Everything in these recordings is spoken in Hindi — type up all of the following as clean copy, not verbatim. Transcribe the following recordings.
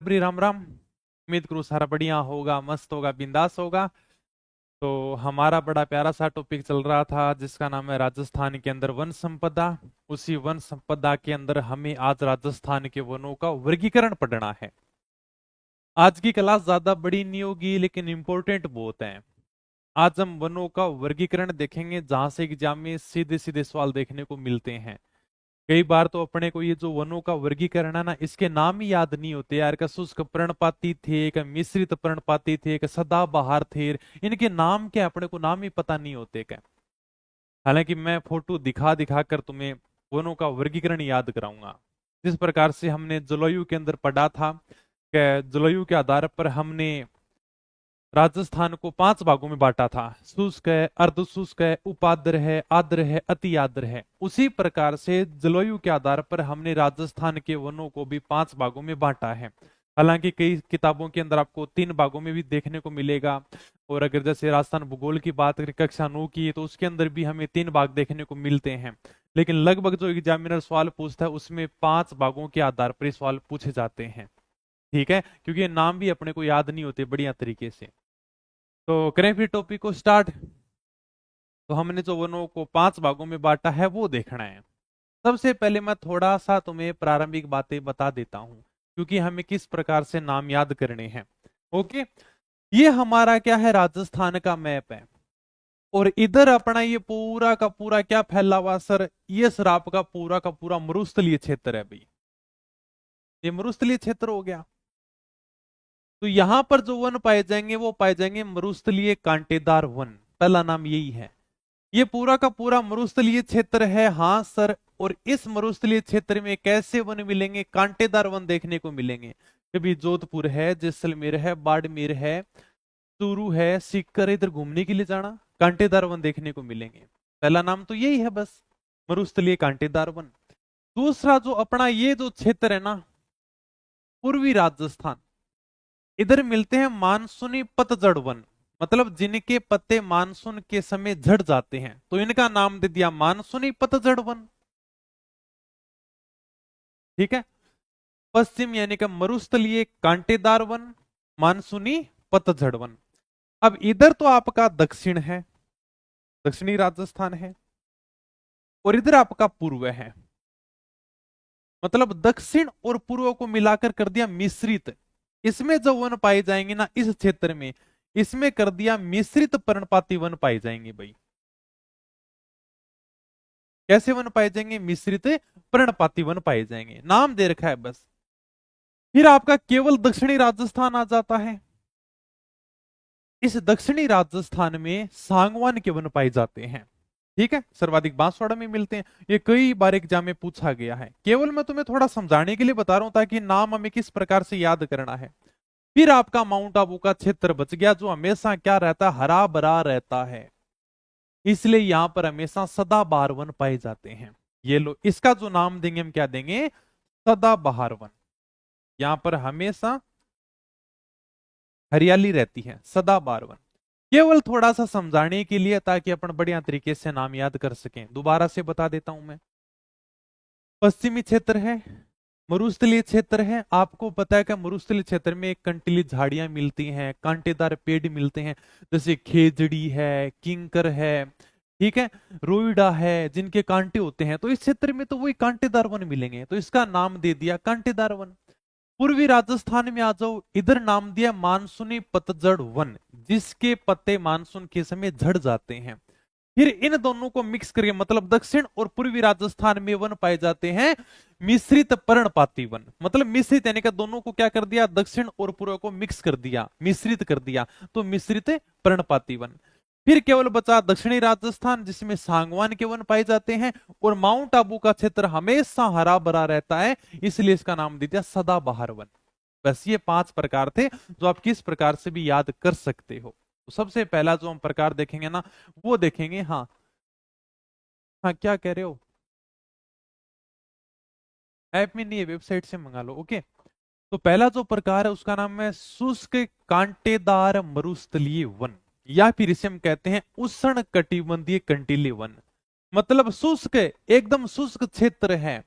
बरी राम राम। उम्मीद करूँ सारा बढ़िया होगा, मस्त होगा, बिंदास होगा। तो हमारा बड़ा प्यारा सा टॉपिक चल रहा था जिसका नाम है राजस्थान के अंदर वन संपदा। उसी वन संपदा के अंदर हमें आज राजस्थान के वनों का वर्गीकरण पढ़ना है। आज की क्लास ज्यादा बड़ी नहीं होगी लेकिन इंपॉर्टेंट बहुत है। आज हम वनों का वर्गीकरण देखेंगे जहां से एग्जाम में सीधे सीधे सवाल देखने को मिलते हैं। कई बार तो अपने को ये जो वनों का वर्गीकरण है ना, इसके नाम ही याद नहीं होते यार। का शुष्क पर्णपाती थे, का मिश्रित पर्णपाती थे, का सदाबहार थे। इनके नाम क्या, अपने को नाम ही पता नहीं होते क्या। हालांकि मैं फोटो दिखा दिखा कर तुम्हें वनों का वर्गीकरण याद कराऊंगा। जिस प्रकार से हमने जलवायु के अंदर पढ़ा था कि जलवायु के आधार पर हमने राजस्थान को 5 भागों में बांटा था। शुष्क है, अर्ध शुष्क है, उपाद्र है, आर्द्र है, अति आर्द्र है। उसी प्रकार से जलवायु के आधार पर हमने राजस्थान के वनों को भी 5 भागों में बांटा है। हालांकि कई किताबों के अंदर आपको 3 भागों में भी देखने को मिलेगा। और अगर जैसे राजस्थान भूगोल की बात करें कक्षा 9 की, तो उसके अंदर भी हमें 3 भाग देखने को मिलते हैं। लेकिन लगभग जो एग्जामिनर सवाल पूछता है उसमें 5 भागों के आधार पर सवाल पूछे जाते हैं। ठीक है, क्योंकि ये नाम भी अपने को याद नहीं होते बढ़िया तरीके से। तो करें फिर टॉपिक को स्टार्ट। तो हमने जो वनों को 5 भागों में बांटा है वो देखना है। सबसे पहले मैं थोड़ा सा तुम्हें प्रारंभिक बातें बता देता हूं, क्योंकि हमें किस प्रकार से नाम याद करने हैं। ओके, ये हमारा क्या है, राजस्थान का मैप है। और इधर अपना ये पूरा का पूरा क्या फैला हुआ सर, ये सर आपका पूरा का पूरा मरुस्थलीय क्षेत्र है भाई। ये मरुस्थलीय क्षेत्र हो गया। तो यहां पर जो वन पाए जाएंगे वो पाए जाएंगे मरुस्थलीय कांटेदार वन। पहला नाम यही है। ये पूरा का पूरा मरुस्थलीय क्षेत्र है, हाँ सर। और इस मरुस्थलीय क्षेत्र में कैसे वन मिलेंगे, कांटेदार वन देखने को मिलेंगे। कभी जोधपुर है, जैसलमेर है, बाड़मेर है, चूरू है, सीकर, इधर घूमने के लिए जाना, कांटेदार वन देखने को मिलेंगे। पहला नाम तो यही है बस, मरुस्थलीय कांटेदार वन। दूसरा जो अपना ये जो क्षेत्र है ना, पूर्वी राजस्थान, इधर मिलते हैं मानसूनी पतझड़ वन। मतलब जिनके पत्ते मानसून के समय झड़ जाते हैं, तो इनका नाम दे दिया मानसूनी पतझड़ वन। ठीक है, पश्चिम यानी कि मरुस्थलीय कांटेदार वन, मानसूनी पतझड़ वन। अब इधर तो आपका दक्षिण है, दक्षिणी राजस्थान है। और इधर आपका पूर्व है। मतलब दक्षिण और पूर्व को मिलाकर कर दिया मिश्रित। इसमें जो वन पाए जाएंगे ना इस क्षेत्र में, इसमें कर दिया मिश्रित पर्णपाती वन पाए जाएंगे भाई। कैसे वन पाए जाएंगे, मिश्रित पर्णपाती वन पाए जाएंगे, नाम दे रखा है बस। फिर आपका केवल दक्षिणी राजस्थान आ जाता है। इस दक्षिणी राजस्थान में सांगवान के वन पाए जाते हैं। ठीक है, सर्वाधिक बांसवाड़ा में मिलते हैं। ये कई बार एग्जाम में पूछा गया है। केवल मैं तुम्हें थोड़ा समझाने के लिए बता रहा हूं ताकि नाम हमें किस प्रकार से याद करना है। फिर आपका माउंट आबू का क्षेत्र बच गया, जो हमेशा क्या रहता है, हरा भरा रहता है। इसलिए यहां पर हमेशा सदाबहार वन पाए जाते हैं। ये लो, इसका जो नाम देंगे हम क्या देंगे, सदाबहार वन। यहां पर हमेशा हरियाली रहती है, सदाबहार वन। केवल थोड़ा सा समझाने के लिए ताकि अपन बढ़िया तरीके से नाम याद कर सकें, दोबारा से बता देता हूं मैं। पश्चिमी क्षेत्र है, मरुस्थलीय क्षेत्र है। आपको पता है कि मरुस्थलीय क्षेत्र में कंटीली झाड़ियां मिलती हैं, कांटेदार पेड़ मिलते हैं, जैसे खेजड़ी है, किंकर है, ठीक है, रोईडा है, जिनके कांटे होते हैं। तो इस क्षेत्र में तो वही कांटेदार वन मिलेंगे, तो इसका नाम दे दिया कांटेदार वन। पूर्वी राजस्थान में आ जाओ, इधर नाम दिया मानसूनी पतझड़ वन, जिसके पत्ते मानसून के समय झड़ जाते हैं। फिर इन दोनों को मिक्स करके, मतलब दक्षिण और पूर्वी राजस्थान में वन पाए जाते हैं मिश्रित पर्णपाती वन। मतलब मिश्रित यानी कि दोनों को क्या कर दिया, दक्षिण और पूर्व को मिक्स कर दिया, मिश्रित कर दिया, तो मिश्रित पर्णपाती वन। फिर केवल बचा दक्षिणी राजस्थान, जिसमें सांगवान के वन पाए जाते हैं। और माउंट आबू का क्षेत्र हमेशा हरा भरा रहता है, इसलिए इसका नाम दे दिया सदाबहार वन। बस ये 5 प्रकार थे जो आप किस प्रकार से भी याद कर सकते हो। तो सबसे पहला जो हम प्रकार देखेंगे ना, वो देखेंगे, हाँ हाँ क्या कह रहे हो, ऐप में नहीं है, वेबसाइट से मंगा लो। ओके, तो पहला जो प्रकार है उसका नाम है शुष्क कांटेदार मरुस्थलीय वन, या फिर इसे हम कहते हैं उष्ण कटिबंधीय कंटीले वन। मतलब शुष्क, एकदम शुष्क क्षेत्र है,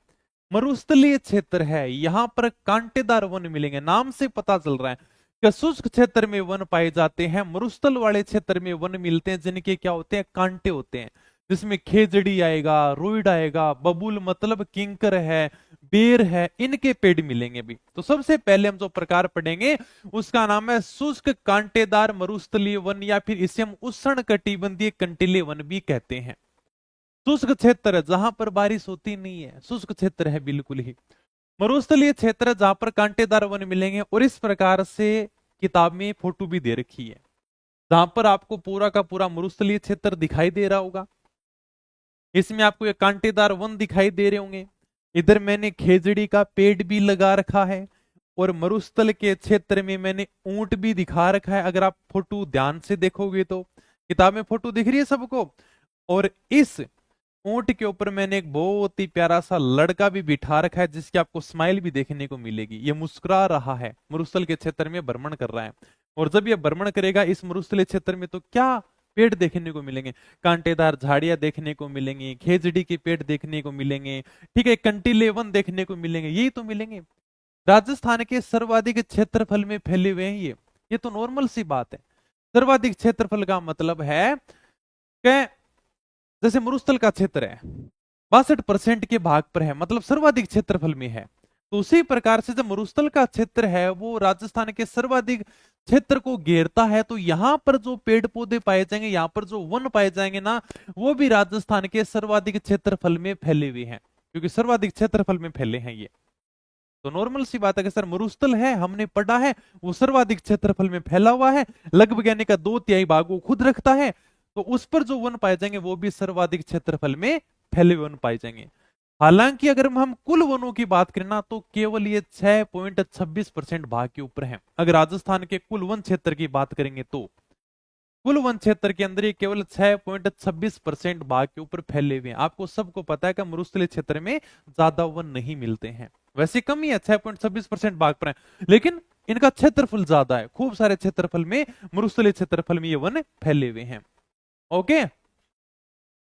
मरुस्थलीय क्षेत्र है, यहाँ पर कांटेदार वन मिलेंगे। नाम से पता चल रहा है कि शुष्क क्षेत्र में वन पाए जाते हैं, मरुस्थल वाले क्षेत्र में वन मिलते हैं जिनके क्या होते हैं, कांटे होते हैं, जिसमें खेजड़ी आएगा, रोइड आएगा, बबूल मतलब किंकर है, बेर है, इनके पेड़ मिलेंगे भी। तो सबसे पहले हम जो प्रकार पढ़ेंगे उसका नाम है शुष्क कांटेदार मरुस्थलीय वन, या फिर इसे हम उष्ण कटिबंधीय कंटीले वन भी कहते हैं। शुष्क क्षेत्र जहां पर बारिश होती नहीं है, शुष्क क्षेत्र है बिल्कुल ही। मरुस्थलीय क्षेत्र जहां पर कांटेदार वन मिलेंगे, और इस प्रकार से किताब में फोटो भी दे रखी है, जहां पर आपको पूरा का पूरा मरुस्थलीय क्षेत्र दिखाई दे रहा होगा। इसमें आपको ये कांटेदार वन दिखाई दे रहे होंगे। इधर मैंने खेजड़ी का पेड़ भी लगा रखा है, और मरुस्थल के क्षेत्र में मैंने ऊंट भी दिखा रखा है। अगर आप फोटो ध्यान से देखोगे तो किताब में फोटो दिख रही है सबको। और इस ऊंट के ऊपर मैंने एक बहुत ही प्यारा सा लड़का भी बिठा रखा है, जिसकी आपको स्माइल भी देखने को मिलेगी। ये मुस्कुरा रहा है, मरुस्थल के क्षेत्र में भ्रमण कर रहा है। और जब ये भ्रमण करेगा इस मरुस्थलीय क्षेत्र में, तो क्या पेड़ देखने को मिलेंगे, कांटेदार झाड़ियां देखने को मिलेंगी, खेजड़ी के पेड़ देखने को मिलेंगे, ठीक है, कंटीले वन देखने को मिलेंगे, यही तो मिलेंगे। राजस्थान के सर्वाधिक क्षेत्रफल में फैले हुए हैं ये तो नॉर्मल सी बात है। सर्वाधिक क्षेत्रफल का मतलब है कि जैसे मरुस्थल का क्षेत्र है 62% के भाग पर है, मतलब सर्वाधिक क्षेत्रफल में है। तो उसी प्रकार से जब मरुस्थल का क्षेत्र है वो राजस्थान के सर्वाधिक क्षेत्र को घेरता है, तो यहां पर जो पेड़ पौधे पाए जाएंगे, यहां पर जो वन पाए जाएंगे ना, वो भी राजस्थान के सर्वाधिक क्षेत्रफल में फैले हुए हैं, क्योंकि सर्वाधिक क्षेत्रफल में फैले हैं ये। तो नॉर्मल सी बात है कि सर मरुस्थल है, हमने पढ़ा है, वो सर्वाधिक क्षेत्रफल में फैला हुआ है, लगभग यानी का 2/3 भाग वो खुद रखता है, तो उस पर जो वन पाए जाएंगे वो भी सर्वाधिक क्षेत्रफल में फैले वन पाए जाएंगे। हालांकि अगर हम कुल वनों की बात करें ना, तो केवल ये 6.26% भाग के ऊपर है। अगर राजस्थान के कुल वन क्षेत्र की बात करेंगे तो कुल वन क्षेत्र के अंदर ये केवल 6.26% भाग के ऊपर फैले हुए हैं। आपको सबको पता है कि मरुस्थलीय क्षेत्र में ज्यादा वन नहीं मिलते हैं, वैसे कम ही है, 6.26% भाग पर है, लेकिन इनका क्षेत्रफल ज्यादा है। खूब सारे क्षेत्रफल में, मरुस्थलीय क्षेत्रफल में ये वन फैले हुए हैं। ओके,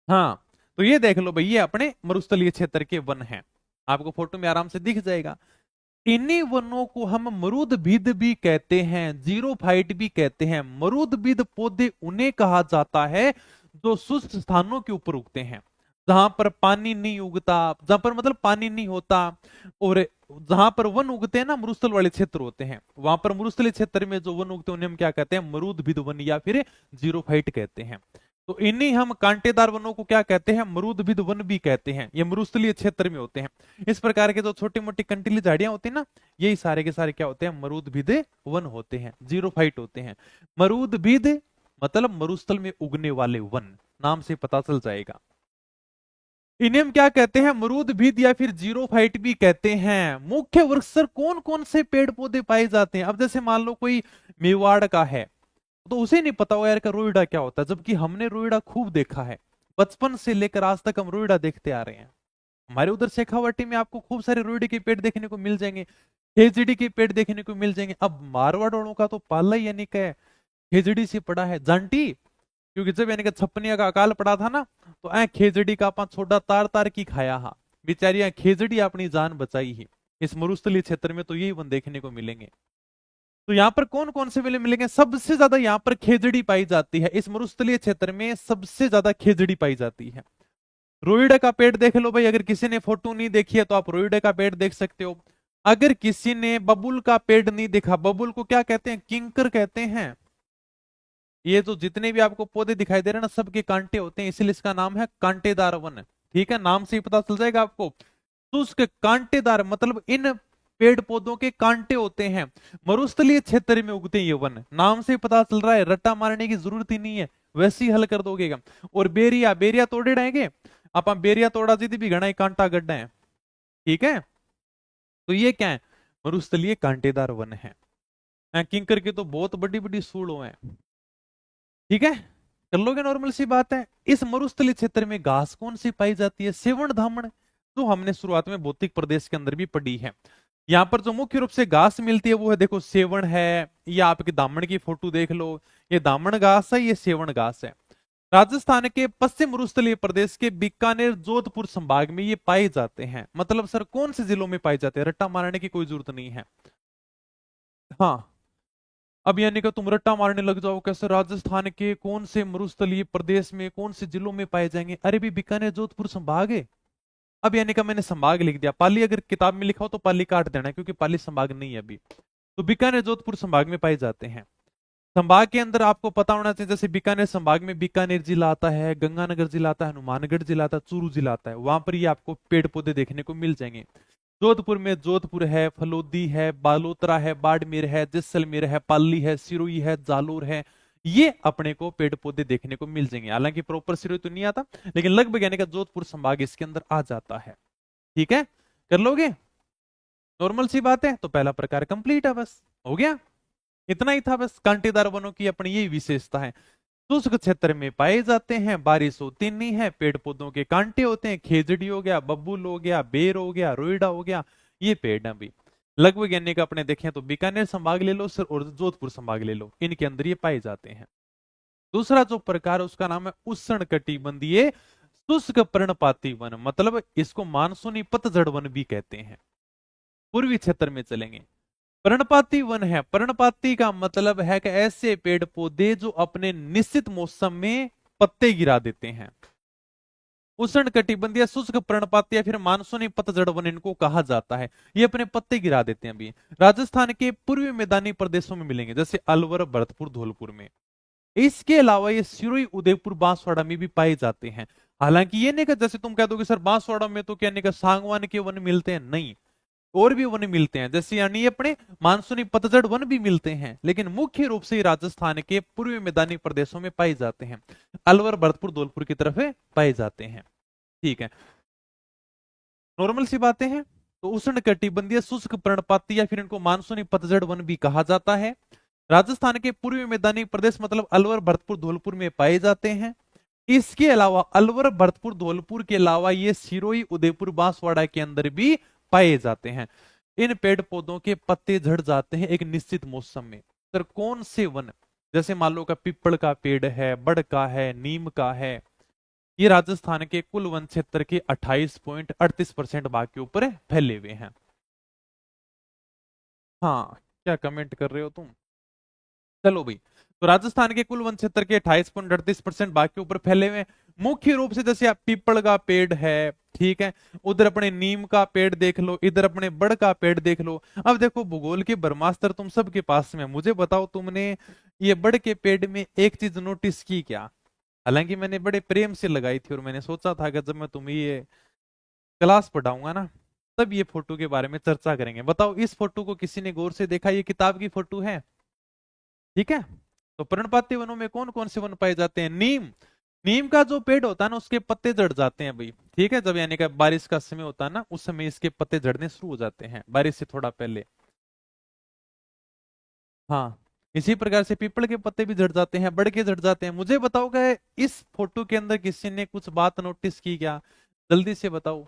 हाँ, तो ये देख लो भाई, ये अपने मरुस्थलीय क्षेत्र के वन हैं, आपको फोटो में आराम से दिख जाएगा। इन्हीं वनों को हम मरुदभिद भी कहते हैं, जीरोफाइट भी कहते हैं। मरुदभिद पौधे उन्हें कहा जाता है जो शुष्क स्थानों के ऊपर उगते हैं, जहां पर पानी नहीं उगता, जहां पर मतलब पानी नहीं होता, और जहां पर वन उगते हैं ना, मरुस्थल वाले क्षेत्र होते हैं, वहां पर मरुस्थलीय क्षेत्र में जो वन उगते हैं उन्हें हम क्या कहते हैं, मरुदभिद वन या फिर जीरोफाइट कहते हैं। तो इन्हीं हम कांटेदार वनों को क्या कहते हैं, मरुदभिद वन भी कहते हैं। ये मरुस्थलीय क्षेत्र में होते हैं। इस प्रकार के जो छोटी मोटी कंटीली झाड़ियां होती है ना, यही सारे के सारे क्या होते हैं, मरुदभिद वन होते हैं, जीरोफाइट होते हैं। मरुदभिद मतलब मरुस्थल में उगने वाले वन, नाम से पता चल जाएगा। इन्हें हम क्या कहते हैं, मरुदभिद या फिर जीरोफाइट भी कहते हैं। मुख्य वृक्ष सर कौन कौन से पेड़ पौधे पाए जाते हैं? अब जैसे मान लो कोई मेवाड़ का है, तो उसे नहीं पता होगा यार का रोइडा क्या होता है, जबकि हमने रोइडा खूब देखा है, बचपन से लेकर आज तक हम रोइडा देखते आ रहे हैं। हमारे उधर शेखावाटी में आपको खूब सारे रोइडे के पेड़ देखने को मिल जाएंगे, खेजड़ी के पेड़ देखने को मिल जाएंगे। अब मारवाड़ वालों का तो पाला ही यानी क्या है, खेजड़ी से पड़ा है जानटी, क्योंकि जब यानी कि छप्पनिया का अकाल पड़ा था ना, तो ऐ खेजड़ी का अपना छोटा तार तार की खाया हा, बेचारी खेजड़ी अपनी जान बचाई ही। इस मरुस्थलीय क्षेत्र में तो यही वन देखने को मिलेंगे। तो यहाँ पर कौन कौन से मेले मिलेंगे? सबसे ज्यादा यहाँ पर खेजड़ी पाई जाती है, इस मरुस्थलीय क्षेत्र में सबसे ज्यादा खेजड़ी पाई जाती है। रोइडे का पेड़ देख लो भाई, अगर किसी ने फोटो नहीं देखी है तो आप रोइडे का पेड़ देख सकते हो। अगर किसी ने बबुल का पेड़ नहीं देखा, बबुल को क्या कहते हैं, किंकर कहते हैं। ये तो जितने भी आपको पौधे दिखाई दे रहे हैं ना, सबके कांटे होते हैं, इसलिए इसका नाम है कांटेदार वन। ठीक है, नाम से ही पता चल जाएगा आपको। तो उसके कांटेदार मतलब इन पेड़ पौधों के कांटे होते हैं, मरुस्थलीय क्षेत्र में उगते हैं ये वन, नाम से ही पता चल रहा है, रट्टा मारने की जरूरत ही नहीं है, वैसे ही हल कर दोगे। और बेरिया, बेरिया तोड़े रहेंगे आप, बेरिया तोड़ा जी भी घना ही कांटा गड्ढा है। ठीक है, तो ये क्या है, मरुस्थलीय कांटेदार वन है। किंकर की तो बहुत बड़ी बड़ी सूढ़ों है। ठीक है, कर लोगे, नॉर्मल सी बात है। इस मरुस्थलीय क्षेत्र में घास कौन सी पाई जाती है, सेवण धामण, जो हमने शुरुआत में भौतिक प्रदेश के अंदर भी पढ़ी है। यहाँ पर जो मुख्य रूप से घास मिलती है वो है, देखो सेवण है, या आपके दामन की फोटो देख लो, ये दामन घास है, ये सेवण घास है। राजस्थान के पश्चिम मरुस्थलीय प्रदेश के बीकानेर जोधपुर संभाग में ये पाए जाते हैं। मतलब सर कौन से जिलों में पाए जाते हैं, रट्टा मारने की कोई जरूरत नहीं है। हाँ, अब यानी कि तुम रट्टा मारने लग जाओ कैसे, राजस्थान के कौन से मरुस्थलीय प्रदेश में कौन से जिलों में पाए जाएंगे, अरे भी बीकानेर जोधपुर संभाग है। अब यानी कि मैंने संभाग लिख दिया, पाली अगर किताब में लिखा हो तो पाली काट देना क्योंकि पाली संभाग नहीं है अभी। तो बीकानेर जोधपुर संभाग में पाए जाते हैं। संभाग के अंदर आपको पता होना चाहिए, जैसे बीकानेर संभाग में बीकानेर जिला आता है, गंगानगर जिला आता है, हनुमानगढ़ जिला आता है, चूरू जिला आता है, वहां पर ये आपको पेड़ पौधे देखने को मिल जाएंगे। जोधपुर में जोधपुर है, फलोदी है, बालोतरा है, बाड़मेर है, जैसलमेर है, पाली है, सिरोही है, जालोर है, ये अपने को पेड़ पौधे देखने को मिल जाएंगे। हालांकि प्रॉपर सिरोही तो नहीं आता, लेकिन लगभग यानी कि जोधपुर संभाग इसके अंदर आ जाता है। ठीक है, कर लोगे, नॉर्मल सी बात है। तो पहला प्रकार कंप्लीट है, बस हो गया, इतना ही था बस। कांटेदार वनों की अपनी यही विशेषता है, शुष्क क्षेत्र में पाए जाते हैं, बारिश होती नहीं है, पेड़ पौधों के कांटे होते हैं, खेजड़ी हो गया, बबूल हो गया, बेर हो गया, रोइडा हो गया, ये पेड़ है भी। लगभग यानी कि अपने देखें तो बीकानेर संभाग ले लो सर और जोधपुर संभाग ले लो, इनके अंदर ये पाए जाते हैं। दूसरा जो प्रकार है उसका नाम है उष्ण कटिबंधीय शुष्क पर्णपाती वन, मतलब इसको मानसूनी पतझड़ वन भी कहते हैं। पूर्वी क्षेत्र में चलेंगे, पर्णपाती वन है। पर्णपाती का मतलब है कि ऐसे पेड़ पौधे जो अपने निश्चित मौसम में पत्ते गिरा देते हैं। उष्ण कटिबंधीय शुष्क पर्णपाती या फिर मानसूनी पतझड़ वन इनको कहा जाता है, ये अपने पत्ते गिरा देते हैं। अभी राजस्थान के पूर्वी मैदानी प्रदेशों में मिलेंगे, जैसे अलवर, भरतपुर, धौलपुर में। इसके अलावा ये सिरोही, उदयपुर, बांसवाड़ा में भी पाए जाते हैं। हालांकि ये नहीं कि जैसे तुम कह दोगे सर बांसवाड़ा में तो क्या नहीं कि सागवान के वन मिलते हैं, नहीं, और भी वन मिलते हैं, जैसे यानी अपने मानसूनी पतझड़ वन भी मिलते हैं, लेकिन मुख्य रूप से राजस्थान के पूर्वी मैदानी प्रदेशों में पाए जाते हैं, अलवर, भरतपुर, धौलपुर की तरफ पाए जाते हैं। ठीक है, नॉर्मल सी बातें हैं। तो उष्ण कटिबंधीय शुष्क पर्णपाती या फिर इनको मानसूनी पतझड़ वन भी कहा जाता है, राजस्थान के पूर्वी मैदानी प्रदेश मतलब अलवर, भरतपुर, धौलपुर में पाए जाते हैं। इसके अलावा अलवर, भरतपुर, धौलपुर के अलावा ये सिरोही, उदयपुर, बांसवाड़ा के अंदर भी पाए जाते हैं। इन पेड़ पौधों के पत्ते झड़ जाते हैं एक निश्चित मौसम में। सर कौन से वन, जैसे मान लो का पीपल का पेड़ है, बड़ का है, नीम का है, ये राजस्थान के कुल वन क्षेत्र के 28.38% भाग के ऊपर फैले हुए हैं। हाँ, क्या कमेंट कर रहे हो तुम, चलो भाई। तो राजस्थान के कुल वन क्षेत्र के 28.38% भाग के ऊपर फैले हुए हैं। मुख्य रूप से जैसे आप पीपल का पेड़ है, ठीक है, उधर अपने नीम का पेड़ देख लो, इधर अपने बड़ का पेड़ देख लो। अब देखो भूगोल के ब्रह्मास्त्र तुम सबके पास में, मुझे बताओ तुमने ये बड़ के पेड़ में एक चीज नोटिस की क्या? हालांकि मैंने बड़े प्रेम से लगाई थी और मैंने सोचा था कि जब मैं तुम्हें ये क्लास पढ़ाऊंगा ना तब ये फोटो के बारे में चर्चा करेंगे। बताओ इस फोटो को किसी ने गौर से देखा? ये किताब की फोटो है, ठीक है। तो पर्णपाती वनों में कौन कौन से वन पाए जाते हैं? नीम, नीम का जो पेड़ होता है ना उसके पत्ते झड़ जाते हैं भाई, ठीक है। जब यानी कि बारिश का समय होता है ना उस समय इसके पत्ते झड़ने शुरू हो जाते हैं, बारिश से थोड़ा पहले। हाँ, इसी प्रकार से पीपल के पत्ते भी झड़ जाते हैं, बड़ के झड़ जाते हैं। मुझे बताओ कि इस फोटो के अंदर किसी ने कुछ बात नोटिस की क्या? जल्दी से बताओ।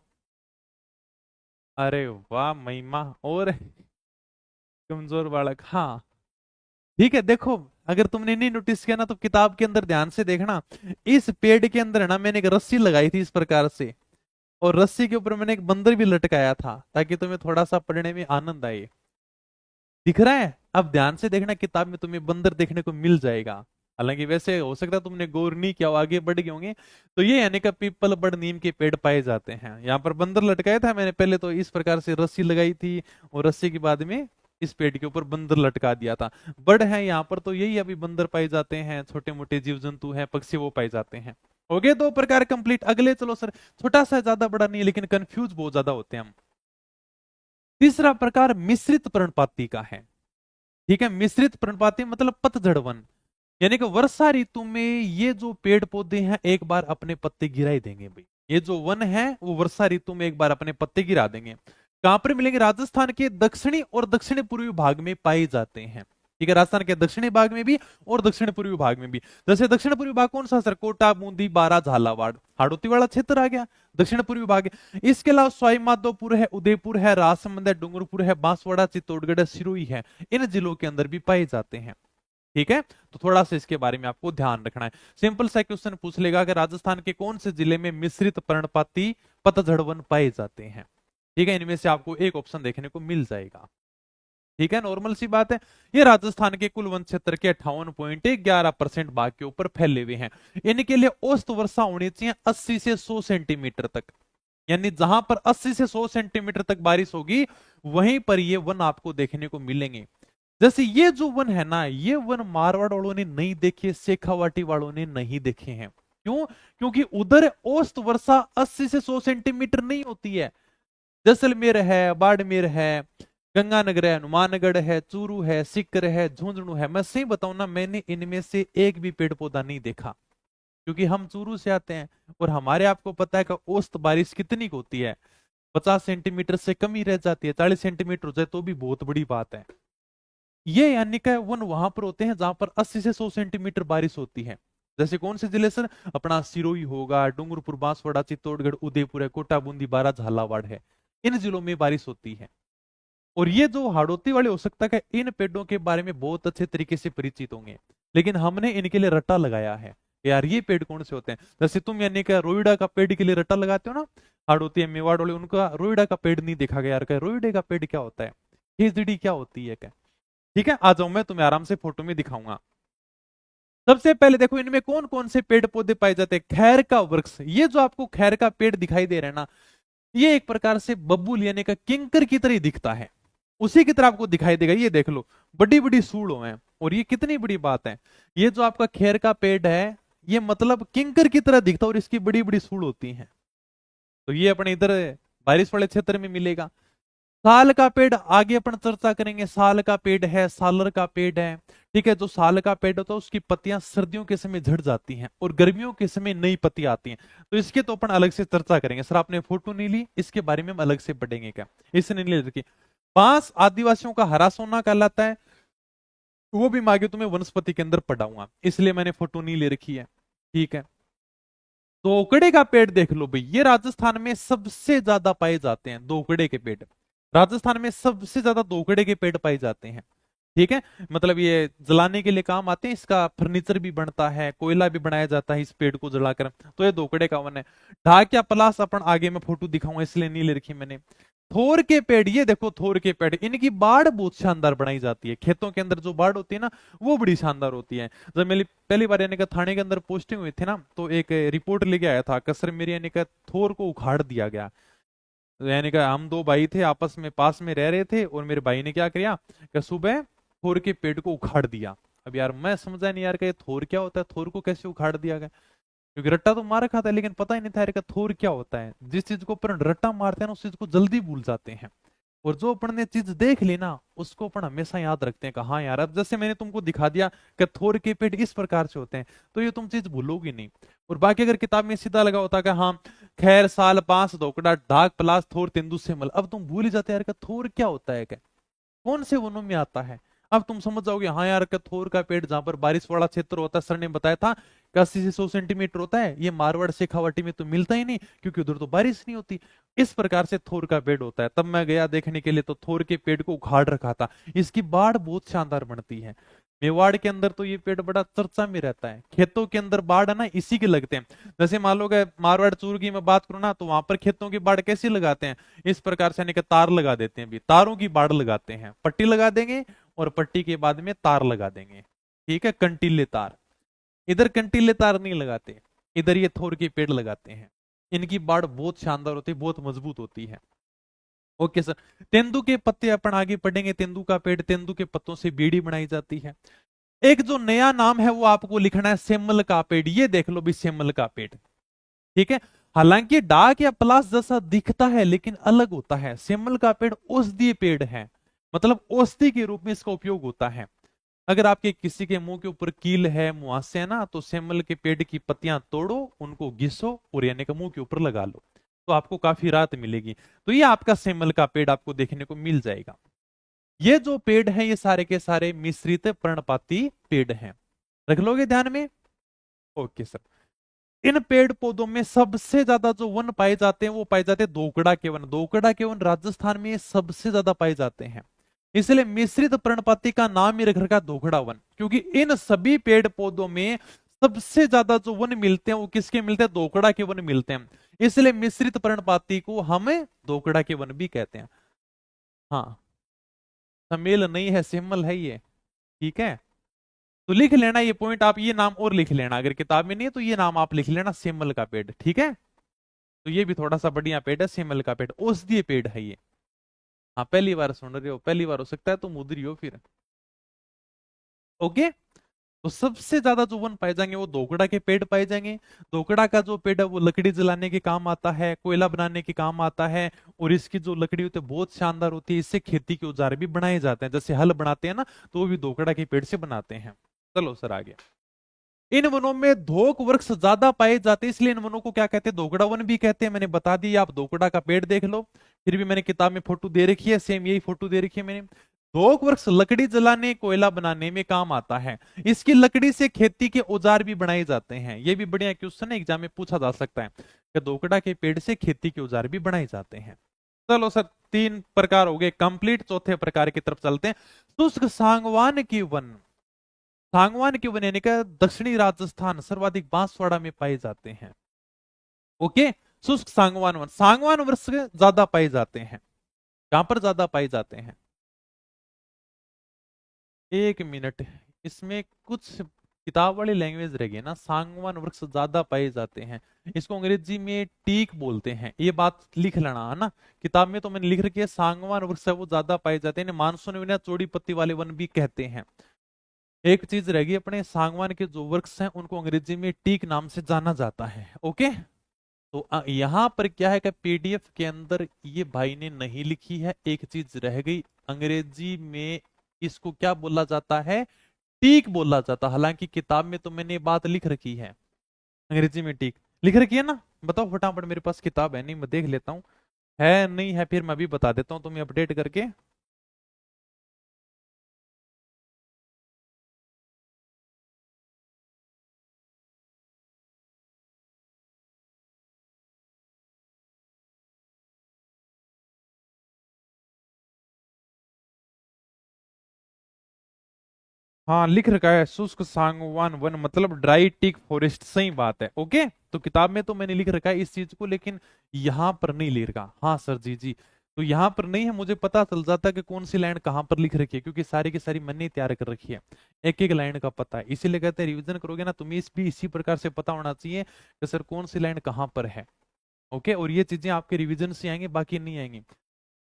अरे वाह महिमा, और कमजोर बालक, हाँ ठीक है। देखो अगर तुमने नहीं नोटिस किया ना तो किताब के अंदर ध्यान से देखना, इस पेड़ के अंदर ना मैंने एक रस्सी लगाई थी इस प्रकार से, और रस्सी के ऊपर मैंने एक बंदर भी लटकाया था ताकि तुम्हें थोड़ा सा पढ़ने में आनंद आए। दिख रहा है? अब ध्यान से देखना, किताब में तुम्हें बंदर देखने को मिल जाएगा। हालांकि वैसे हो सकता है तुमने गौर नहीं किया, आगे बढ़ गए होंगे। तो ये यानी कि पीपल, बड़, नीम के पेड़ पाए जाते हैं। यहाँ पर बंदर लटकाया था मैंने पहले, तो इस प्रकार से रस्सी लगाई थी और रस्सी के बाद में इस पेड़ के ऊपर बंदर लटका दिया था। बड़ है यहाँ पर तो यही अभी बंदर पाए जाते हैं, छोटे मोटे जीव जंतु हैं, पक्षी वो पाए जाते हैं। हो गए दो प्रकार कंप्लीट। अगले चलो सर, छोटा सा ज्यादा बड़ा नहीं लेकिन कंफ्यूज बहुत ज्यादा होते हैं हम। तीसरा प्रकार मिश्रित पर्णपाती का है, ठीक है। मिश्रित पर्णपाती मतलब पतझड़ वन, यानी कि वर्षा ऋतु में ये जो पेड़ पौधे हैं एक बार अपने पत्ते गिरा ही देंगे भाई। ये जो वन है वो वर्षा ऋतु में एक बार अपने पत्ते गिरा देंगे। कहां पर मिलेंगे? राजस्थान के दक्षिणी और दक्षिण पूर्वी भाग में पाए जाते हैं, ठीक है। राजस्थान के दक्षिणी भाग में भी और दक्षिण पूर्वी भाग में भी। जैसे दक्षिण पूर्वी भाग कौन सा सर? कोटा, बूंदी, बारा, झालावाड़, हाड़ौती वाला क्षेत्र आ गया दक्षिण पूर्वी भाग। इसके अलावा सवाई माधोपुर है, उदयपुर है, राजसमंद है, डूंगरपुर है, बांसवाड़ा, चित्तौड़गढ़ है, सिरोही है, इन जिलों के अंदर भी पाए जाते हैं। ठीक है, तो थोड़ा सा इसके बारे में आपको ध्यान रखना है। सिंपल सा क्वेश्चन पूछ लेगा कि राजस्थान के कौन से जिले में मिश्रित पर्णपाती पतझड़ वन पाए जाते हैं। ठीक है, इनमें से आपको एक ऑप्शन देखने को मिल जाएगा। ठीक है, नॉर्मल सी बात है। ये राजस्थान के कुल वन क्षेत्र के 58.11% भाग के ऊपर फैले हुए हैं। इनके लिए औसत वर्षा होनी चाहिए 80 से 100 सेंटीमीटर तक। यानी जहां पर 80 से 100 सेंटीमीटर तक बारिश होगी वहीं पर ये वन आपको देखने को मिलेंगे। जैसे ये जो वन है ना, ये वन मारवाड़ वालों ने नहीं देखे, शेखावाटी वालों ने नहीं देखे हैं। क्यों? क्योंकि उधर औसत वर्षा 80 से 100 सेंटीमीटर नहीं होती है। जैसलमेर है, बाड़मेर है, गंगानगर है, हनुमानगढ़ है, चूरू है, सीकर है, झुंझुनू है। मैं सही बताऊं ना, मैंने इनमें से एक भी पेड़ पौधा नहीं देखा, क्योंकि हम चूरू से आते हैं और हमारे आपको पता है कि औसत बारिश कितनी की होती है, 50 सेंटीमीटर से कम ही रह जाती है। 40 सेंटीमीटर हो जाए तो भी बहुत बड़ी बात है। ये यानी कि वन वहां पर होते हैं जहां पर 80 से 100 सेंटीमीटर बारिश होती है। जैसे कौन से जिले सर? अपना सिरोही होगा, डूंगरपुर, बांसवाड़ा, चित्तौड़गढ़, उदयपुर है, कोटा, बूंदी, बारा, झालावाड़ है। इन जिलों में बारिश होती है। और ये जो हाड़ौती वाले हो सकता है इन पेड़ों के बारे में बहुत अच्छे तरीके से परिचित होंगे, लेकिन हमने इनके लिए रट्टा लगाया है यार ये पेड़ कौन से होते हैं। जैसे तुम यानी कि रोईडा का पेड़ के लिए रट्टा लगाते हो ना, हाड़ौती है, मेवाड़ वाले, उनका रोईडा का पेड़ नहीं देखा गया यार, क्या रोईडे का पेड़ क्या होता है, खेजड़ी क्या होती है क्या। ठीक है, आ जाओ, मैं तुम्हें आराम से फोटो में दिखाऊंगा। सबसे पहले देखो इनमें कौन कौन से पेड़ पौधे पाए जाते हैं। खैर का वृक्ष, ये जो आपको खैर का पेड़ दिखाई दे रहा है ना, ये एक प्रकार से बब्बूल यानी का किंकर की तरह दिखता है, उसी की तरह आपको दिखाई देगा। ये देख लो, बड़ी बड़ी सूढ़ों हैं, और ये कितनी बड़ी बात है। ये जो आपका खैर का पेड़ है, ये मतलब किंकर की तरह दिखता है और इसकी बड़ी बड़ी सूढ़ होती हैं। तो ये अपने इधर बारिश वाले क्षेत्र में मिलेगा। साल का पेड़ आगे अपन चर्चा करेंगे। साल का पेड़ है, सालर का पेड़ है। ठीक है, जो साल का पेड़ होता है उसकी पत्तियां सर्दियों के समय झड़ जाती हैं और गर्मियों के समय नई पत्ती आती हैं। तो इसके तो अपन अलग से चर्चा करेंगे। सर आपने फोटो नहीं ली, इसके बारे में हम अलग से पढ़ेंगे क्या, इसने नहीं ले रखी। बांस आदिवासियों का हरा सोना कहलाता है, वो भी मैं आगे तुम्हें वनस्पति के अंदर पढ़ाऊंगा, इसलिए मैंने फोटो नहीं ले रखी है। ठीक है, दोकड़े का पेड़ देख लो भाई, ये राजस्थान में सबसे ज्यादा पाए जाते हैं। दोकड़े के पेड़ राजस्थान में सबसे ज्यादा दोकड़े के पेड़ पाए जाते हैं। ठीक है, मतलब ये जलाने के लिए काम आते हैं, इसका फर्नीचर भी बनता है, कोयला भी बनाया जाता है इस पेड़ को जलाकर। तो ये दोकड़े का वन है। ढाक या पलास अपन आगे में फोटो दिखाऊंगा, इसलिए नहीं ले रखी मैंने। थोर के पेड़, ये देखो थोर के पेड़, इनकी बाढ़ बहुत शानदार बनाई जाती है। खेतों के अंदर जो बाढ़ होती है ना, वो बड़ी शानदार होती है। जब मेरी पहली बार यानी कि थाने के अंदर पोस्टिंग हुई थी ना, तो एक रिपोर्ट लेके आया था कसर मेरी, यानी कि थोर को उखाड़ दिया गया। यानी कि हम दो भाई थे, आपस में पास में रह रहे थे, और मेरे भाई ने क्या किया कि सुबह थोर के पेड़ को उखाड़ दिया। अब यार मैं समझा नहीं यार कि ये थोर क्या होता है, थोर को कैसे उखाड़ दिया गया, क्योंकि रट्टा तो मार रखा था, लेकिन पता ही नहीं था यार का थोर क्या होता है। जिस चीज को अपन रट्टा मारते हैं ना, उस चीज को जल्दी भूल जाते हैं, और जो अपन ने चीज देख ली ना, उसको अपन हमेशा याद रखते हैं कि हाँ यार, अब जैसे मैंने तुमको दिखा दिया कि थोर के पेड़ इस प्रकार से होते हैं, तो ये तुम चीज भूलोगी नहीं। और बाकी अगर किताब में सीधा लगा होता कि हाँ खैर, साल, पांस, धोकड़ा, ढाक, पलास, थोर, तेंदु, सेमल, अब तुम भूल ही जाते यार का थोर क्या होता है, क्या कौन से वनों में आता है। अब तुम समझ जाओगे हाँ यार, कथोर का पेड़ जहां पर बारिश वाला क्षेत्र होता है, सर ने बताया था कि 80 से 100 सेंटीमीटर होता है, ये मारवाड़ शेखावाटी में तो मिलता ही नहीं, क्योंकि उधर तो बारिश नहीं होती। इस प्रकार से थोर का पेड़ होता है। तब मैं गया देखने के लिए, तो थोर के पेड़ को उखाड़ रखा था। इसकी बाढ़ बहुत शानदार बनती है। मेवाड़ के अंदर तो ये पेड़ बड़ा चर्चा में रहता है। खेतों के अंदर बाढ़ है ना, इसी के लगते हैं। जैसे मान लो कि मारवाड़ चूर की मैं बात करूं ना, तो वहां पर खेतों की बाढ़ कैसे लगाते हैं, इस प्रकार से यानी कि तार लगा देते हैं। भी तारों की बाढ़ लगाते हैं, पट्टी लगा देंगे और पट्टी के बाद में तार लगा देंगे। ठीक है, कंटीले तार। इधर कंटीले तार नहीं लगाते, इधर ये थोर के पेड़ लगाते हैं। इनकी बाढ़ बहुत शानदार होती है, बहुत मजबूत होती है। Okay sir. तेंदू के पत्ते अपन आगे पढ़ेंगे। तेंदू का पेड़, तेंदू के पत्तों से बीड़ी बनाई जाती है। एक जो नया नाम है वो आपको लिखना है, सेमल का पेड़। ये देख लो भी, सेमल का पेड़। ठीक है, हालांकि डाक या प्लास जैसा दिखता है, लेकिन अलग होता है। सेमल का पेड़ औषधीय पेड़ है, मतलब औषधि के रूप में इसका उपयोग होता है। अगर आपके किसी के मुंह के ऊपर कील है, मुहासे है ना, तो सेमल के पेड़ की पत्तियां तोड़ो, उनको घिसो और यानी कि मुंह के ऊपर लगा लो, तो आपको काफी राहत मिलेगी। तो ये आपका सेमल का पेड़ आपको देखने को मिल जाएगा। ये जो पेड़ है, ये सारे के सारे मिश्रित पर्णपाती पेड़ हैं, रख लोगे ध्यान में। Okay sir. इन पेड़ पौधों में सबसे ज्यादा जो वन पाए जाते हैं, वो पाए जाते हैं दोकड़ा के वन। दोकड़ा के वन राजस्थान में सबसे ज्यादा पाए जाते हैं। इसलिए मिश्रित पर्णपाती का नाम ही रख रखा दोगड़ा वन, क्योंकि इन सभी पेड़ पौधों में सबसे ज्यादा जो वन मिलते हैं वो किसके मिलते हैं? दोकड़ा के वन मिलते हैं। इसलिए मिश्रित पर्णपाती को हम दोकड़ा के वन भी कहते हैं। हाँ, समेल नहीं है, सेमल है ये। ठीक है, तो लिख लेना ये पॉइंट, आप ये नाम और लिख लेना, अगर किताब में नहीं है तो ये नाम आप लिख लेना, सेमल का पेड़। ठीक है, तो ये भी थोड़ा सा बढ़िया पेड़ है, सेमल का पेड़, औषधीय पेड़ है ये। हाँ, पहली बार सुन रहे हो, पहली बार हो सकता है तुम उधर ही हो फिर। ओके, तो सबसे ज्यादा जो वन पाए जाएंगे वो दोकड़ा के पेड़ पाए जाएंगे। दोकड़ा का जो पेड़ है वो लकड़ी जलाने के काम आता है, कोयला बनाने के काम आता है, और इसकी जो लकड़ी होती है बहुत शानदार होती है, इससे खेती के औजार भी बनाए जाते हैं, जैसे हल बनाते हैं ना, तो वो भी दोकड़ा के पेड़ से बनाते हैं। चलो सर आगे। इन वनों में धोक वृक्ष ज्यादा पाए जाते हैं, इसलिए इन वनों को क्या कहते हैं? दोकड़ा वन भी कहते हैं। मैंने बता दिया, आप दोकड़ा का पेड़ देख लो, फिर भी मैंने किताब में फोटो दे रखी है, सेम यही फोटो दे रखी है मैंने। धोक वृक्ष लकड़ी जलाने कोयला बनाने में काम आता है, इसकी लकड़ी से खेती के औजार भी बनाए जाते हैं। ये भी बढ़िया क्वेश्चन है, एग्जाम में पूछा जा सकता है कि दोकड़ा के पेड़ से खेती के औजार भी बनाए जाते हैं। चलो सर, तीन प्रकार हो गए कंप्लीट, चौथे प्रकार की तरफ चलते हैं। शुष्क सागवान की वन। सांगवान के वन यानी कि दक्षिणी राजस्थान सर्वाधिक बांसवाड़ा में पाए जाते हैं। ओके, शुष्क सांगवान वन, सांगवान वृक्ष ज्यादा पाए जाते हैं। कहां पर ज्यादा पाए जाते हैं? एक मिनट, इसमें कुछ किताब वाली लैंग्वेज रह गई ना, सांगवान वृक्ष ज्यादा पाए जाते हैं, इसको अंग्रेजी में टीक बोलते हैं, ये बात लिख लेना है ना। किताब में तो मैंने लिख रखी है सांगवान वृक्ष है वो ज्यादा पाए जाते हैं, मानसून वन या चौड़ी पत्ती वाले वन भी कहते हैं। एक चीज रह गई, अपने सागवान के जो वृक्ष हैं उनको अंग्रेजी में टीक नाम से जाना जाता है। ओके, तो यहां पर क्या है कि पीडीएफ के अंदर ये भाई ने नहीं लिखी है, एक चीज रह गई, अंग्रेजी में इसको क्या बोला जाता है? टीक बोला जाता। हालांकि किताब में तो मैंने ये बात लिख रखी है, अंग्रेजी में टीक लिख रखी है ना। बताओ फटाफट, मेरे पास किताब है नहीं, मैं देख लेता हूँ, है नहीं है फिर मैं भी बता देता हूँ तुम्हें अपडेट करके। हाँ लिख रखा है, शुष्क सागवान वन मतलब ड्राई टीक फॉरेस्ट, सही बात है। ओके, तो किताब में तो मैंने लिख रखा है इस चीज को, लेकिन यहाँ पर नहीं लिख रखा। हाँ सर जी जी, तो यहाँ पर नहीं है, मुझे पता चल जाता है कि कौन सी लाइन कहाँ पर लिख रखी है, क्योंकि सारी की सारी मैंने ही तैयार कर रखी है, एक एक लाइन का पता है। इसीलिए कहते हैं रिविजन करोगे ना तुम्हें, इस भी इसी प्रकार से पता होना चाहिए कि सर कौन सी लाइन कहाँ पर है। ओके, और ये चीजें आपके रिविजन से आएंगी, बाकी नहीं आएंगी।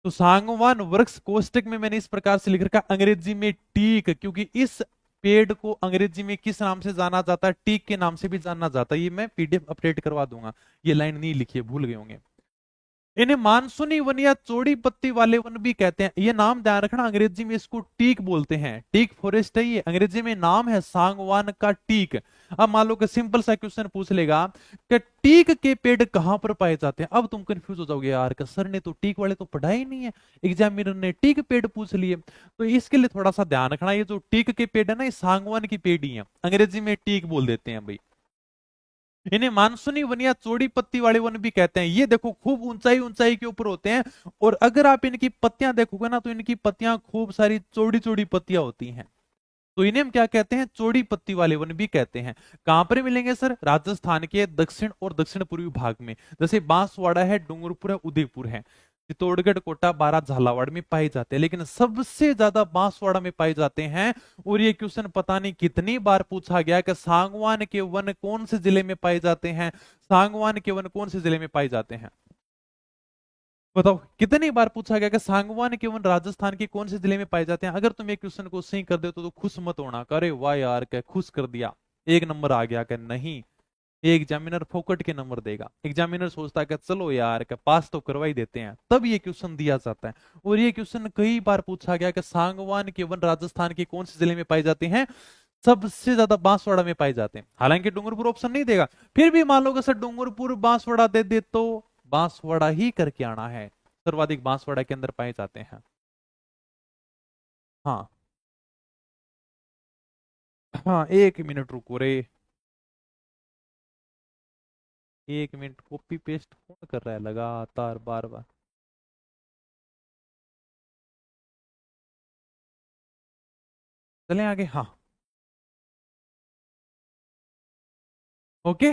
तो सांगवान वृक्ष कोष्टक में मैंने इस प्रकार से लिख रखा, अंग्रेजी में टीक, क्योंकि इस पेड़ को अंग्रेजी में किस नाम से जाना जाता है? टीक के नाम से भी जाना जाता है। ये मैं पीडीएफ अपडेट करवा दूंगा, ये लाइन नहीं लिखी है, भूल गए होंगे। इन्हें मानसूनी वन या चौड़ी पत्ती वाले वन भी कहते हैं, ये नाम ध्यान रखना, अंग्रेजी में इसको टीक बोलते हैं, टीक फॉरेस्ट है ये, अंग्रेजी में नाम है सांगवान का टीक। अब मान लो कि सिंपल सा क्वेश्चन पूछ लेगा कि टीक के पेड़ कहां पर पाए जाते हैं, अब तुम कंफ्यूज हो जाओगे, यार कि सर ने तो टीक वाले तो पढ़ा ही नहीं है, एग्जामिनर ने टीक पेड़ पूछ लिए। तो इसके लिए थोड़ा सा ध्यान रखना, ये जो टीक के पेड़ है ना, ये सांगवान की पेड़ ही है, अंग्रेजी में टीक बोल देते हैं भाई। इन्हें मानसूनी वन या चौड़ी पत्ती वाले वन भी कहते हैं। ये देखो खूब ऊंचाई ऊंचाई के ऊपर होते हैं, और अगर आप इनकी पत्तियां देखोगे ना तो इनकी पत्तियां खूब सारी चौड़ी चौड़ी पत्तियां होती हैं, तो इन्हें हम क्या कहते हैं? चौड़ी पत्ती वाले वन भी कहते हैं। कहां पर मिलेंगे सर? राजस्थान के दक्षिण और दक्षिण पूर्वी भाग में, जैसे बांसवाड़ा है, डूंगरपुर है, उदयपुर है, चित्तौड़गढ़, कोटा, बारां, झालावाड़ में पाए जाते हैं, लेकिन सबसे ज्यादा बांसवाड़ा में पाए जाते हैं। और ये क्वेश्चन पता नहीं कितनी बार पूछा गया कि सांगवान के वन कौन से जिले में पाए जाते हैं, सांगवान के वन कौन से जिले में पाए जाते हैं? बताओ, कितनी बार पूछा गया कि सांगवान के वन राजस्थान के कौन से जिले में पाए जाते हैं? अगर तुम एक क्वेश्चन को सही कर दे तो खुश मत होना, करे वाह यार क्या खुश कर दिया, एक नंबर आ गया, क्या नहीं, एग्जामिनर फोकट के नंबर देगा। एग्जामिनर सोचता है कि चलो यार का पास तो करवा ही देते हैं, तब ये क्वेश्चन दिया जाता है। और ये क्वेश्चन कई बार पूछा गया कि सांगवान के वन राजस्थान के कौन से जिले में पाए जाते हैं? सबसे ज्यादा बांसवाड़ा में पाए जाते हैं। हालांकि डूंगरपुर ऑप्शन नहीं देगा, फिर भी मान लो कि सर डूंगरपुर बांसवाड़ा दे दे तो बांसवाड़ा ही करके आना है, सर्वाधिक बांसवाड़ा के अंदर पाए जाते हैं। हाँ हाँ, एक मिनट रुको रे, एक मिनट, कॉपी पेस्ट कौन कर रहा है लगातार बार बार? चलें आगे। हाँ, ओके।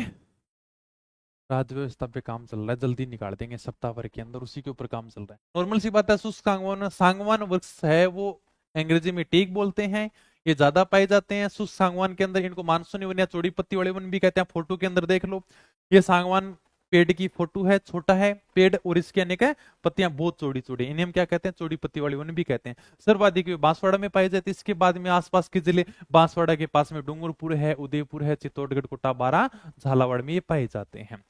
राज्य व्यवस्था पे काम चल रहा है, जल्दी निकाल देंगे सप्ताह भर के अंदर, उसी के ऊपर काम चल रहा है। नॉर्मल सी बात है, शुष्क सागवान सागवान वृक्ष है वो अंग्रेजी में टीक बोलते हैं। ये ज्यादा पाए जाते हैं शुष्क सागवान के अंदर। इनको मानसूनी वन या चौड़ी पत्ती वाले वन भी कहते हैं। फोटो के अंदर देख लो, ये सागवान पेड़ की फोटो है, छोटा है पेड़ और इसके अनेक पत्तियां बहुत चौड़ी चौड़ी, इन्हें हम क्या कहते हैं, चौड़ी पत्ती वाले वन भी कहते हैं। सर्वाधिक बांसवाड़ा में पाई जाती है। इसके बाद में आसपास के जिले, बांसवाड़ा के पास में डूंगरपुर है, उदयपुर है, चित्तौड़गढ़, कोटा, बारा, झालावाड़ में ये पाए जाते हैं।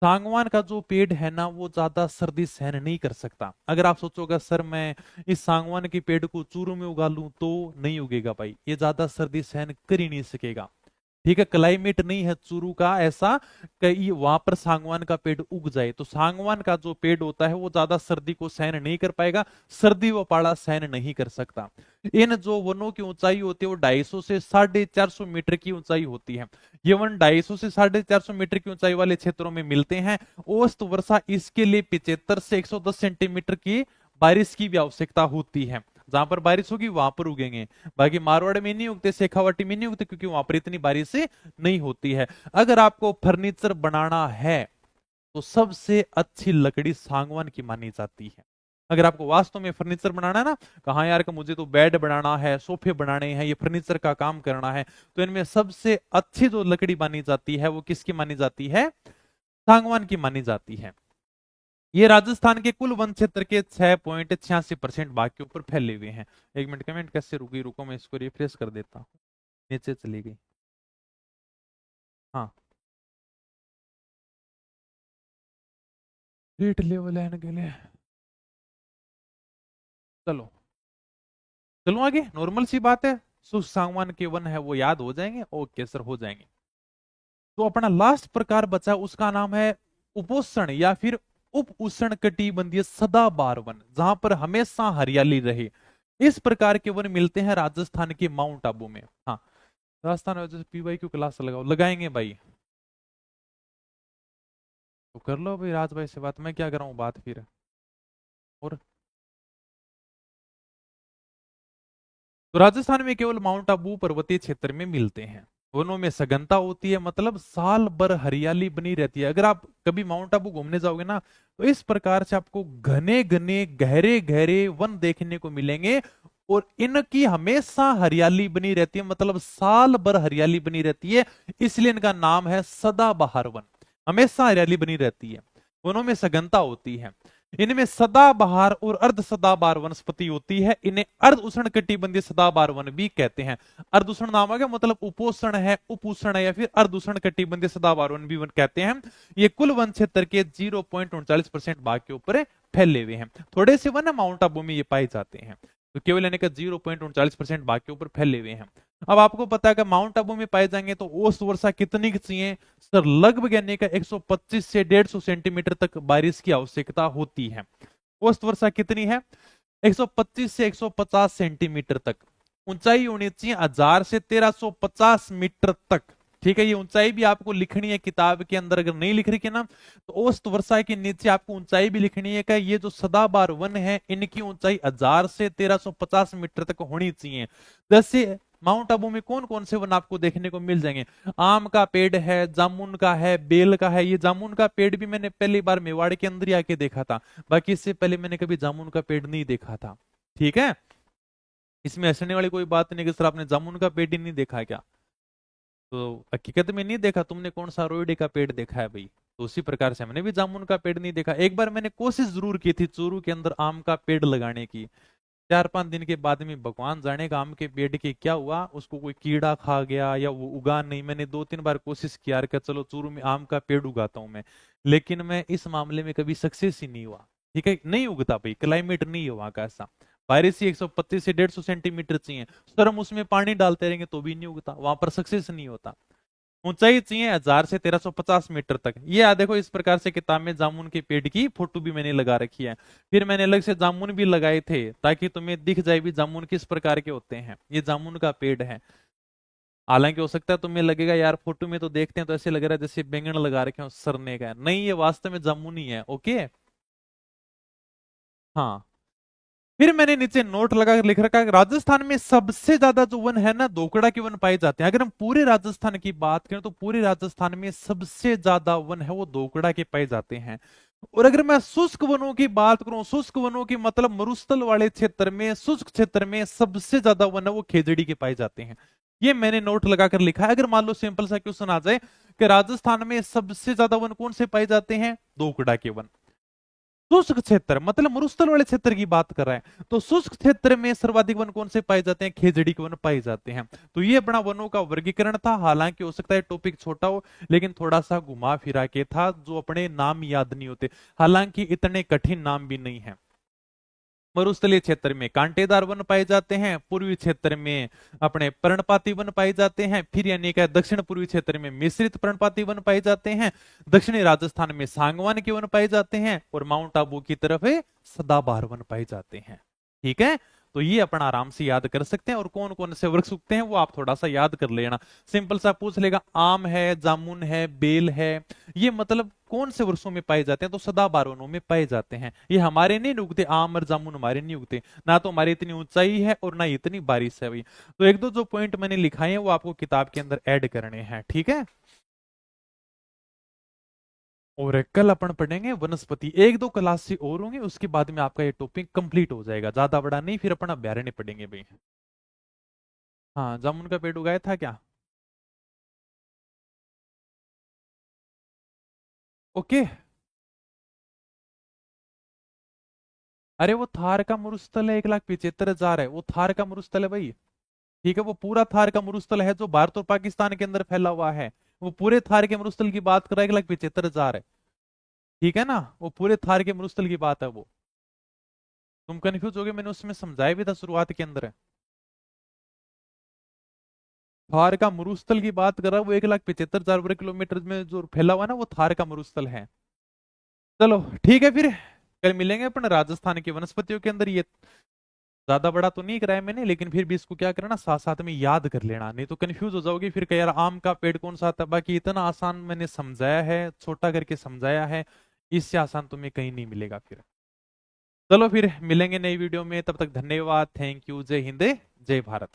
सागवान का जो पेड़ है ना, वो ज्यादा सर्दी सहन नहीं कर सकता। अगर आप सोचोगे सर मैं इस सागवान के पेड़ को चूरू में उगा लूं, तो नहीं उगेगा भाई, ये ज्यादा सर्दी सहन कर ही नहीं सकेगा। ठीक है, क्लाइमेट नहीं है चूरू का ऐसा कहीं वहां पर सागवान का पेड़ उग जाए। तो सागवान का जो पेड़ होता है वो ज्यादा सर्दी को सहन नहीं कर पाएगा, सर्दी व पाला सहन नहीं कर सकता। इन जो वनों की ऊंचाई होती है वो 250 से 450 मीटर की ऊंचाई होती है। ये वन 250 से 450 मीटर की ऊंचाई वाले क्षेत्रों में मिलते हैं। औसत वर्षा इसके लिए 75 से 110 सेंटीमीटर की बारिश की भी आवश्यकता होती है। जहां पर बारिश होगी वहां पर उगेंगे। बाकी मारवाड़ में नहीं उगते, शेखावाटी में नहीं उगते, क्योंकि वहां पर इतनी बारिश नहीं होती है। अगर आपको फर्नीचर बनाना है तो सबसे अच्छी लकड़ी सागवान की मानी जाती है। अगर आपको वास्तव में फर्नीचर बनाना है ना, कहा यार का मुझे तो बेड बनाना है, सोफे बनाने हैं, ये फर्नीचर का काम करना है, तो इनमें सबसे अच्छी जो लकड़ी मानी जाती है वो किसकी मानी जाती है, सागवान की मानी जाती है। ये राजस्थान के कुल वन क्षेत्र के 6.86% भाग के ऊपर फैले हुए हैं। एक मिनट, कमेंट कैसे रुकी, रुको मैं इसको रिफ्रेश कर देता हूँ, नीचे चली गई। हाँ, हीट लेवल है के लिए, चलो चलो आगे। नॉर्मल सी बात है, सुसांगवान के वन है वो याद हो जाएंगे, ओके सर हो जाएंगे। तो अपना लास्ट प्रकार बचा, उसका नाम है उपोषण या फिर उप उष्ण कटिबंधीय सदाबहार वन, जहां पर हमेशा हरियाली रहे। इस प्रकार के वन मिलते हैं राजस्थान के माउंट आबू में। हाँ, राजस्थान में पीवाई क्यू क्लास लगाओ, लगाएंगे भाई, तो कर लो भाई राज भाई से बात, मैं क्या कर रहा हूँ बात फिर। और तो राजस्थान में केवल माउंट आबू पर्वतीय क्षेत्र में मिलते हैं। वनों में सघनता होती है, मतलब साल भर हरियाली बनी रहती है। अगर आप कभी माउंट आबू घूमने जाओगे ना, तो इस प्रकार से आपको घने घने गहरे गहरे वन देखने को मिलेंगे। और इनकी हमेशा हरियाली बनी रहती है, मतलब साल भर हरियाली बनी रहती है, इसलिए इनका नाम है सदाबहार वन। हमेशा हरियाली बनी रहती है, वनों में सघनता होती है। इनमें सदाबहार और अर्ध सदाबहार वनस्पति होती है। इन्हें अर्ध उष्ण कटिबंधीय सदाबहार वन भी कहते हैं। अर्ध उष्ण नाम आ गया, मतलब उपोषण है, उपोषण है, या फिर अर्ध उष्ण कटिबंधीय सदाबहार वन भी वन कहते हैं। ये कुल वन क्षेत्र के 0.39% भाग के ऊपर फैले हुए हैं। थोड़े से वन माउंट आबू में ये पाए जाते हैं, तो केवल यानी कि 0.39% भाग के ऊपर फैले हुए हैं। अब आपको पता है कि माउंट आबू में पाए जाएंगे तो औसत वर्षा कितनी की चाहिए सर, लगभग यानी कि 125 से 150 सेंटीमीटर तक बारिश की आवश्यकता होती है। औसत वर्षा कितनी है, 125 से 150 सेंटीमीटर तक। ऊंचाई होनी चाहिए 1000 से 1350 मीटर तक। ठीक है, ये ऊंचाई भी आपको लिखनी है किताब के अंदर, अगर नहीं लिख रही है ना तो औसत वर्षा के नीचे आपको ऊंचाई भी लिखनी है कि ये जो सदाबहार वन है इनकी ऊंचाई 1000 से 1350 मीटर तक होनी चाहिए। जैसे माउंट आबू में कौन कौन से वन आपको देखने को मिल जाएंगे, आम का पेड़ है, जामुन का है, बेल का है। ये जामुन का पेड़ भी मैंने पहली बार मेवाड़ के अंदर ही आके देखा था, बाकी इससे पहले मैंने कभी जामुन का पेड़ नहीं देखा था। ठीक है, इसमें हंसने वाली कोई बात नहीं कि सर आपने जामुन का पेड़ ही नहीं देखा क्या, तो हकीकत में नहीं देखा तुमने, कौन सा रोइडे का पेड़ देखा है भाई। तो उसी प्रकार से मैंने भी जामुन का पेड़ नहीं देखा। एक बार मैंने कोशिश जरूर की थी चूरू के अंदर आम का पेड़ लगाने की, 4-5 दिन के बाद में भगवान जाने का आम के पेड़ के क्या हुआ, उसको कोई कीड़ा खा गया या वो उगा नहीं। मैंने 2-3 बार कोशिश किया कि चलो चूरू में आम का पेड़ उगाता हूं मैं, लेकिन मैं इस मामले में कभी सक्सेस ही नहीं हुआ। ठीक है, नहीं उगता भाई, क्लाइमेट नहीं है वहां का ऐसा। बारिश ही 125 से 150 सेंटीमीटर चाहिए, सर हम उसमें पानी डालते रहेंगे तो भी नहीं उगता, वहां पर सक्सेस नहीं होता। ऊंचाई चाहिए 1000 से 1350 मीटर तक। ये देखो इस प्रकार से किताब में जामुन के पेड़ की फोटो भी मैंने लगा रखी है। फिर मैंने अलग से जामुन भी लगाए थे ताकि तुम्हें दिख जाए भी जामुन किस प्रकार के होते हैं। ये जामुन का पेड़ है। हालांकि हो सकता है तुम्हें लगेगा यार फोटो में तो देखते हैं तो ऐसे लग रहा है जैसे बैंगन लगा रखे हो सरने का, नहीं ये वास्तव में जामुन ही है। ओके, हाँ। फिर मैंने नीचे नोट लगाकर लिख रखा है राजस्थान में सबसे ज्यादा जो वन है ना दोकड़ा के वन पाए जाते हैं। अगर हम पूरे राजस्थान की बात करें तो पूरे राजस्थान में सबसे ज्यादा वन है वो दोकड़ा के पाए जाते हैं। और अगर मैं शुष्क वनों की बात करूं, शुष्क वनों की मतलब मरुस्थल वाले क्षेत्र में, शुष्क क्षेत्र में सबसे ज्यादा वन है वो खेजड़ी के पाए जाते हैं। ये मैंने नोट लगाकर लिखा है। अगर मान लो सिंपल सा क्वेश्चन आ जाए कि राजस्थान में सबसे ज्यादा वन कौन से पाए जाते हैं, दोकड़ा के वन। शुष्क क्षेत्र मतलब मरुस्थल वाले क्षेत्र की बात कर रहा है, तो शुष्क क्षेत्र में सर्वाधिक वन कौन से पाए जाते हैं, खेजड़ी के वन पाए जाते हैं। तो ये अपना वनों का वर्गीकरण था। हालांकि हो सकता है टॉपिक छोटा हो, लेकिन थोड़ा सा घुमा फिरा के था, जो अपने नाम याद नहीं होते। हालांकि इतने कठिन नाम भी नहीं है। मरुस्थलीय क्षेत्र में कांटेदार वन पाए जाते हैं, पूर्वी क्षेत्र में अपने पर्णपाती वन पाए जाते हैं, फिर यानी कि दक्षिण पूर्वी क्षेत्र में मिश्रित पर्णपाती वन पाए जाते हैं, दक्षिणी राजस्थान में सांगवान के वन पाए जाते हैं, और माउंट आबू की तरफ सदाबहार वन पाए जाते हैं। ठीक है, तो ये अपना आराम से याद कर सकते हैं। और कौन कौन से वृक्ष उगते हैं वो आप थोड़ा सा याद कर लेना। सिंपल सा पूछ लेगा, आम है, जामुन है, बेल है, ये मतलब कौन से वृक्षों में पाए जाते हैं, तो सदाबहार वनों में पाए जाते हैं। ये हमारे नहीं उगते, आम और जामुन हमारे नहीं उगते, ना तो हमारी इतनी ऊंचाई है और ना इतनी बारिश है भाई। तो एक दो जो पॉइंट मैंने लिखाए हैं वो आपको किताब के अंदर ऐड करने हैं। ठीक है, और कल अपन पढ़ेंगे वनस्पति। एक दो क्लास से और होंगे, उसके बाद में आपका ये टॉपिक कंप्लीट हो जाएगा, ज्यादा बड़ा नहीं, फिर अपन अभ्यारण्य पढ़ेंगे भाई। हाँ, जामुन का पेड़ उगाया था क्या? ओके। अरे वो थार का मरुस्थल है, 1,75,000 है, वो थार का मरुस्थल है भाई। ठीक है, वो पूरा थार का मरुस्थल है जो भारत और पाकिस्तान के अंदर फैला हुआ है। वो पूरे थार के मरुस्थल की बात कर रहा है, 1,75,000 है। ठीक है ना, वो पूरे थार के मरुस्थल की बात है वो। तुम कंफ्यूज हो गए, मैंने उसमें समझाया भी था शुरुआत के अंदर। थार का मरुस्थल की बात कर रहा है वो, 1,75,000 वर्ग किलोमीटर में जो फैला हुआ है ना, वो थार का मरुस्थल है। चलो ठीक है, फिर कल मिलेंगे अपन राजस्थान की वनस्पतियों के अंदर। ये ज्यादा बड़ा तो नहीं कराया मैंने, लेकिन फिर भी इसको क्या करना, साथ साथ में याद कर लेना, नहीं तो कंफ्यूज हो जाओगे फिर, कह यार आम का पेड़ कौन सा था। बाकी इतना आसान मैंने समझाया है, छोटा करके समझाया है, इससे आसान तुम्हें कहीं नहीं मिलेगा फिर। चलो फिर मिलेंगे नई वीडियो में, तब तक धन्यवाद, थैंक यू, जय हिंद, जय भारत।